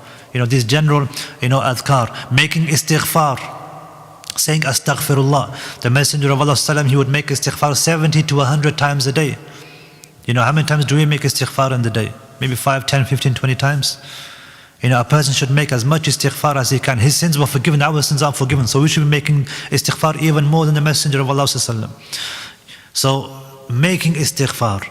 These general, adhkar. Making istighfar. Saying astaghfirullah. The Messenger of Allah, he would make istighfar 70 to 100 times a day. How many times do we make istighfar in the day? Maybe 5, 10, 15, 20 times. A person should make as much istighfar as he can. His sins were forgiven, our sins are forgiven. So we should be making istighfar even more than the Messenger of Allah. So making istighfar,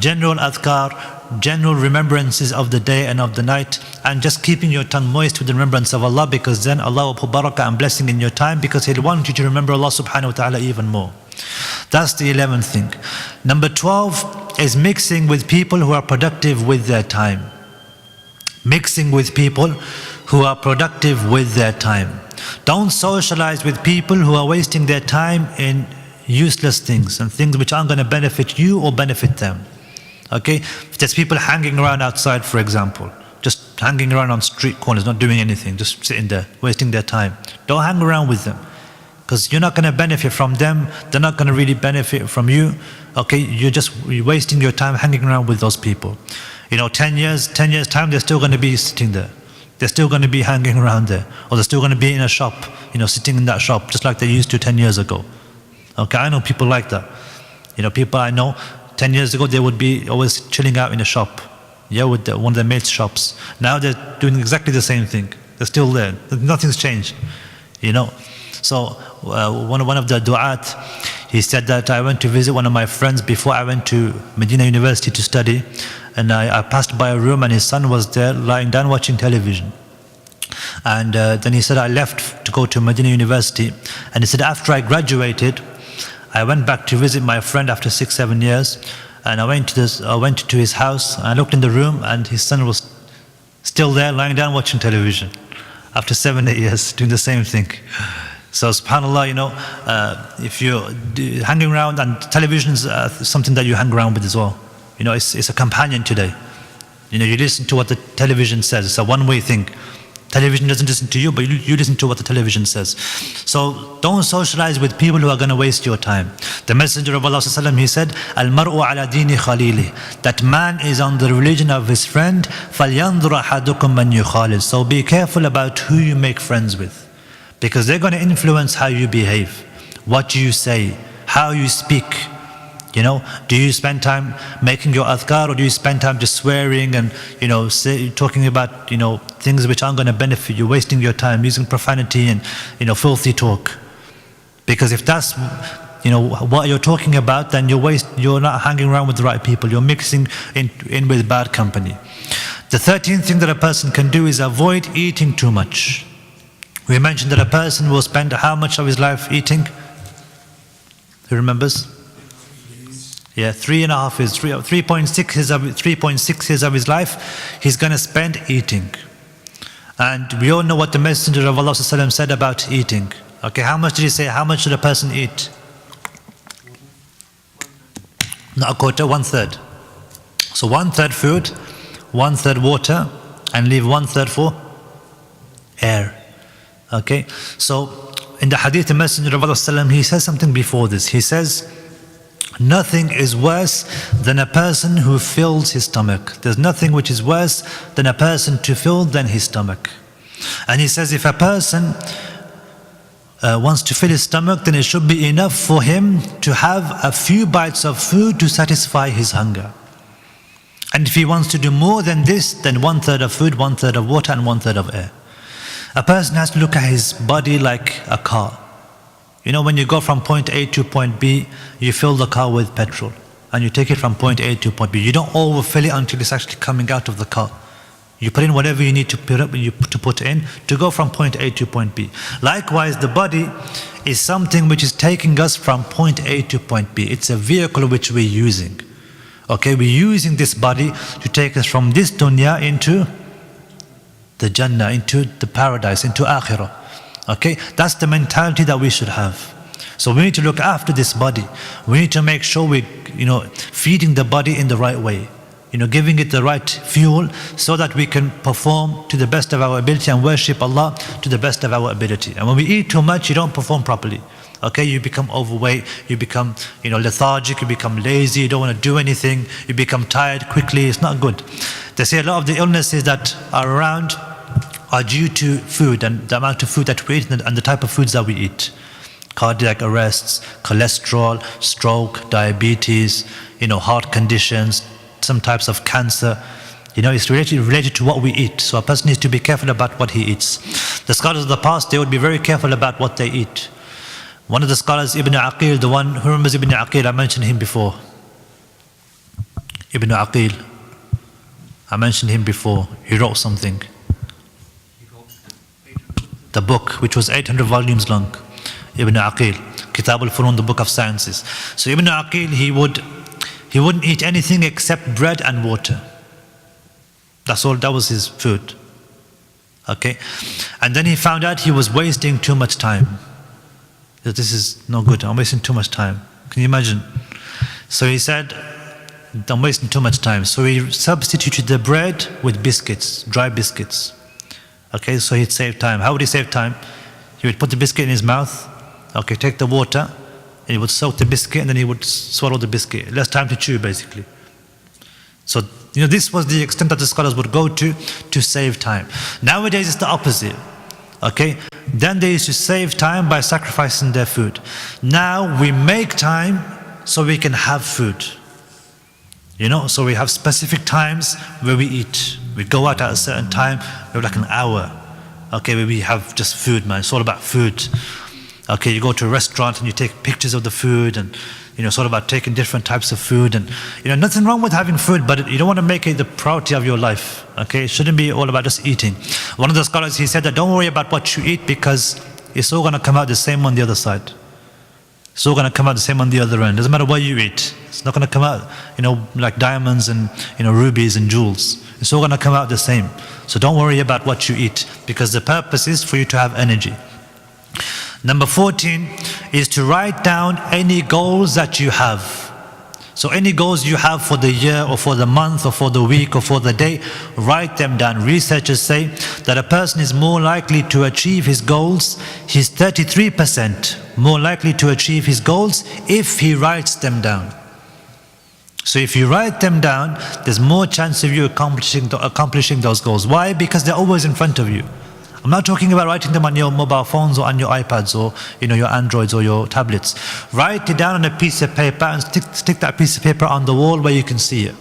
general adhkar, general remembrances of the day and of the night, and just keeping your tongue moist with the remembrance of Allah, because then Allah will put barakah and blessing in your time, because He'll want you to remember Allah subhanahu wa ta'ala even more. That's the 11th thing. Number 12 is mixing with people who are productive with their time. Mixing with people who are productive with their time. Don't socialize with people who are wasting their time in useless things and things which aren't going to benefit you or benefit them. Okay? If there's people hanging around outside, for example, just hanging around on street corners, not doing anything, just sitting there, wasting their time. Don't hang around with them, because you're not going to benefit from them. They're not going to really benefit from you. Okay? You're wasting your time hanging around with those people. 10 years time, they're still going to be sitting there. They're still going to be hanging around there. Or they're still going to be in a shop, sitting in that shop, just like they used to 10 years ago. Okay, I know people like that. People I know, 10 years ago, they would be always chilling out in a shop. With one of their mates' shops. Now they're doing exactly the same thing. They're still there. Nothing's changed. So one of the du'at, he said that I went to visit one of my friends before I went to Medina University to study. And I passed by a room and his son was there lying down watching television. And then he said, I left to go to Medina University. And he said, after I graduated, I went back to visit my friend after 6-7 years. And I went to his house. And I looked in the room and his son was still there lying down watching television. After 7-8 years, doing the same thing. So subhanAllah, if you're hanging around, and television is something that you hang around with as well. It's a companion today. You listen to what the television says. It's a one-way thing. Television doesn't listen to you, but you listen to what the television says. So don't socialize with people who are going to waste your time. The Messenger of Allah, he said, Al-mar'u ala dini khalili. That man is on the religion of his friend. فَلْيَنْظُرَ أَحَدُكُمْ مَنْ يُخَالِلُ. So be careful about who you make friends with, because they're going to influence how you behave, what you say, how you speak. Do you spend time making your adhkar, or do you spend time just swearing and, talking about, things which aren't going to benefit you, wasting your time, using profanity and, filthy talk? Because if that's, what you're talking about, then you're not hanging around with the right people. You're mixing in with bad company. The 13th thing that a person can do is avoid eating too much. We mentioned that a person will spend how much of his life eating? Who remembers? 3.5 years, 3.6 years of his life, he's going to spend eating. And we all know what the Messenger of Allah said about eating. Okay, how much did he say? How much should a person eat? Not a quarter, 1/3. So 1/3 food, 1/3 water, and leave 1/3 for air. Okay, so in the hadith, the Messenger of Allah, he says something before this. He says, nothing is worse than a person who fills his stomach. There's nothing which is worse than a person to fill than his stomach. And he says, if a person wants to fill his stomach, then it should be enough for him to have a few bites of food to satisfy his hunger. And if he wants to do more than this, then 1/3 of food, 1/3 of water, and 1/3 of air. A person has to look at his body like a car. When you go from point A to point B, you fill the car with petrol and you take it from point A to point B. You don't overfill it until it's actually coming out of the car. You put in whatever you need to put in to go from point A to point B. Likewise, the body is something which is taking us from point A to point B. It's a vehicle which we're using. Okay, we're using this body to take us from this dunya into the Jannah, into the paradise, into Akhirah. Okay, that's the mentality that we should have. So we need to look after this body. We need to make sure we're, feeding the body in the right way. Giving it the right fuel so that we can perform to the best of our ability and worship Allah to the best of our ability. And when we eat too much, you don't perform properly. Okay, you become overweight, you become, lethargic, you become lazy, you don't want to do anything, you become tired quickly. It's not good. They say a lot of the illnesses that are around are due to food and the amount of food that we eat and the type of foods that we eat. Cardiac arrests, cholesterol, stroke, diabetes, heart conditions, some types of cancer. It's related to what we eat. So a person needs to be careful about what he eats. The scholars of the past, they would be very careful about what they eat. One of the scholars, Ibn Aqeel, the one who remembers Ibn Aqeel, I mentioned him before. Ibn Aqeel, I mentioned him before. He wrote something. The book, which was 800 volumes long. Ibn Aqeel, Kitab al-Furun, the book of sciences. So Ibn Aqeel, he wouldn't eat anything except bread and water. That's all, that was his food. Okay? And then he found out he was wasting too much time. That this is no good, I'm wasting too much time. Can you imagine? So he said, I'm wasting too much time. So he substituted the bread with biscuits, dry biscuits. Okay, so he'd save time. How would he save time? He would put the biscuit in his mouth, okay, take the water, and he would soak the biscuit, and then he would swallow the biscuit. Less time to chew, basically. So, this was the extent that the scholars would go to save time. Nowadays, it's the opposite. Okay? Then they used to save time by sacrificing their food. Now, we make time so we can have food. So we have specific times where we eat. We go out at a certain time, we have like an hour. Okay, where we have just food, man. It's all about food. Okay, you go to a restaurant and you take pictures of the food and, it's all about taking different types of food. And, nothing wrong with having food, but you don't want to make it the priority of your life. Okay, it shouldn't be all about just eating. One of the scholars, he said that don't worry about what you eat because it's all going to come out the same on the other side. It's all going to come out the same on the other end. Doesn't matter what you eat. It's not going to come out, like diamonds and, rubies and jewels. It's all going to come out the same. So don't worry about what you eat because the purpose is for you to have energy. Number 14 is to write down any goals that you have. So any goals you have for the year or for the month or for the week or for the day, write them down. Researchers say that a person is more likely to achieve his goals. He's 33% more likely to achieve his goals if he writes them down. So if you write them down, there's more chance of you accomplishing those goals. Why? Because they're always in front of you. I'm not talking about writing them on your mobile phones or on your iPads or your Androids or your tablets. Write it down on a piece of paper and stick that piece of paper on the wall where you can see it.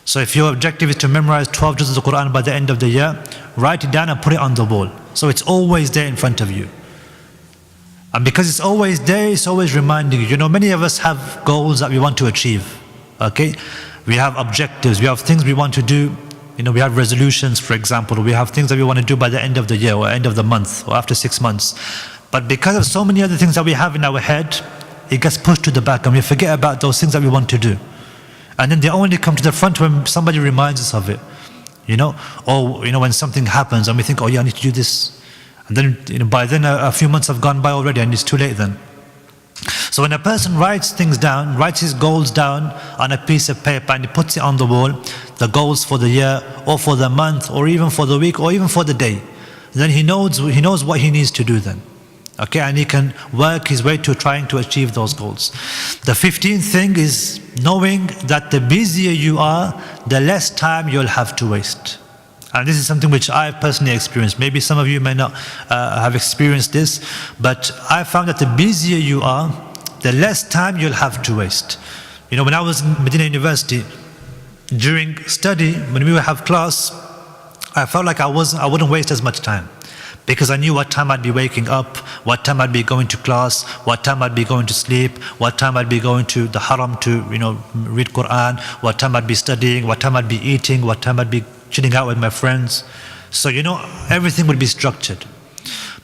So if your objective is to memorize 12 juz of the Quran by the end of the year, write it down and put it on the wall. So it's always there in front of you. And because it's always there, it's always reminding you. Many of us have goals that we want to achieve. Okay? We have objectives, we have things we want to do. We have resolutions, for example. We have things that we want to do by the end of the year or end of the month or after 6 months. But because of so many other things that we have in our head, it gets pushed to the back and we forget about those things that we want to do. And then they only come to the front when somebody reminds us of it. Or when something happens and we think, oh yeah, I need to do this. And then by then a few months have gone by already and it's too late then. So when a person writes things down, writes his goals down on a piece of paper and he puts it on the wall, the goals for the year or for the month or even for the week or even for the day, then he knows what he needs to do then. Okay, and he can work his way to trying to achieve those goals. The 15th thing is knowing that the busier you are, the less time you'll have to waste. And this is something which I personally experienced. Maybe some of you may not have experienced this, but I found that the busier you are, the less time you'll have to waste. When I was in Medina University, during study, when we would have class, I felt like I wouldn't waste as much time. Because I knew what time I'd be waking up, what time I'd be going to class, what time I'd be going to sleep, what time I'd be going to the haram to read Quran, what time I'd be studying, what time I'd be eating, what time I'd be chilling out with my friends. So everything would be structured.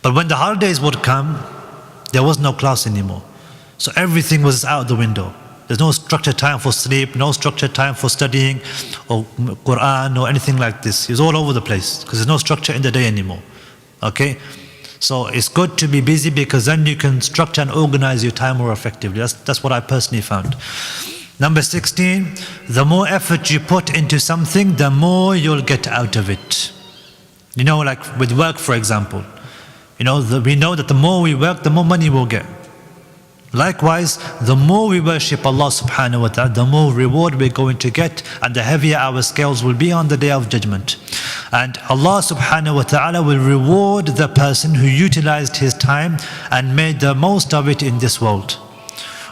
But when the holidays would come, there was no class anymore. So everything was out the window. There's no structured time for sleep, no structured time for studying or Quran or anything like this. It's all over the place because there's no structure in the day anymore. Okay? So it's good to be busy because then you can structure and organize your time more effectively. That's what I personally found. Number 16, the more effort you put into something, the more you'll get out of it. Like with work, for example. We know that the more we work, the more money we'll get. Likewise, the more we worship Allah subhanahu wa ta'ala, the more reward we're going to get, and the heavier our scales will be on the day of judgment. And Allah subhanahu wa ta'ala will reward the person who utilized his time and made the most of it in this world.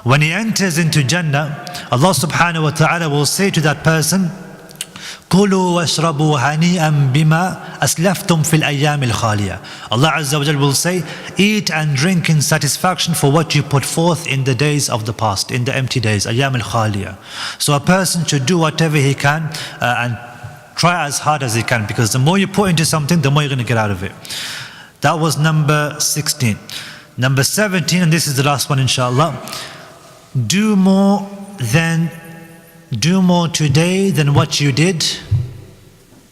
When he enters into Jannah, Allah subhanahu wa ta'ala will say to that person, كُلُوا وَاشْرَبُوا هَنِيئًا بِمَا أَسْلَفْتُمْ فِي الْأَيَّامِ الْخَالِيَةِ. Allah Azza wa Jal will say, eat and drink in satisfaction for what you put forth in the days of the past, in the empty days, أيام الخالية. So a person should do whatever he can and try as hard as he can, because the more you put into something, the more you're going to get out of it. That was number 16. Number 17, and this is the last one inshallah. Do more today than what you did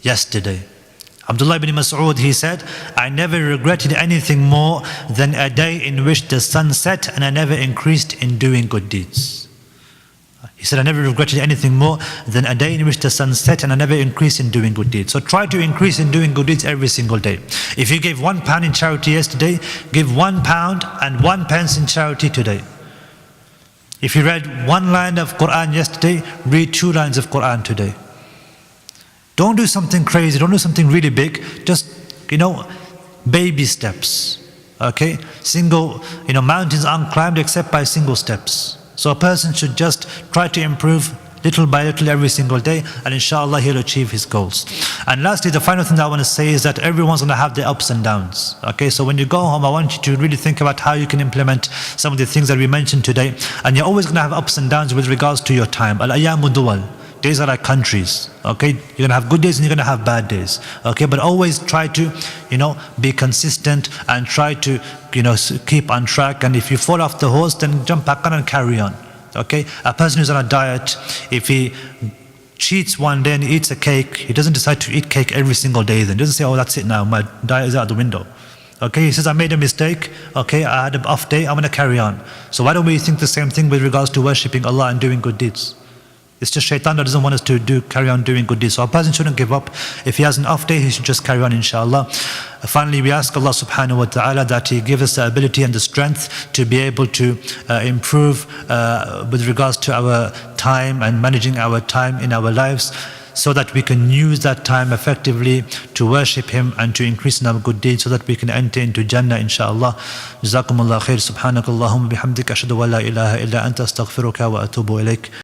yesterday. Abdullah ibn Mas'ud, he said, I never regretted anything more than a day in which the sun set, and I never increased in doing good deeds. He said, I never regretted anything more than a day in which the sun set, and I never increased in doing good deeds. So try to increase in doing good deeds every single day. If you gave £1 in charity yesterday, give £1 and 1 pence in charity today. If you read 1 line of Quran yesterday, read 2 lines of Quran today. Don't do something crazy, don't do something really big, just, baby steps. Okay? Mountains aren't climbed except by single steps. So a person should just try to improve little by little every single day, and inshallah he'll achieve his goals. And lastly, the final thing that I want to say is that everyone's going to have their ups and downs. Okay, so when you go home, I want you to really think about how you can implement some of the things that we mentioned today. And you're always going to have ups and downs with regards to your time. Al-ayyamu duwal. Days are like countries. Okay, you're going to have good days and you're going to have bad days. Okay, but always try to, be consistent and try to, keep on track. And if you fall off the horse, then jump back on and carry on. Okay, a person who's on a diet, if he cheats one day and he eats a cake, he doesn't decide to eat cake every single day then. He doesn't say, oh, that's it now, my diet is out the window. Okay, he says, I made a mistake, okay, I had an off day, I'm going to carry on. So why don't we think the same thing with regards to worshipping Allah and doing good deeds? It's just shaitan that doesn't want us to carry on doing good deeds. So a person shouldn't give up. If he has an off day, he should just carry on, inshallah. Finally, we ask Allah subhanahu wa ta'ala that He give us the ability and the strength to be able to improve with regards to our time and managing our time in our lives, so that we can use that time effectively to worship Him and to increase in our good deeds, so that we can enter into Jannah, inshallah. Jazakumullah khair. Subhanakallahumma bihamdika ashhadu an la ilaha illa anta astaghfiruka wa atubu ilayk.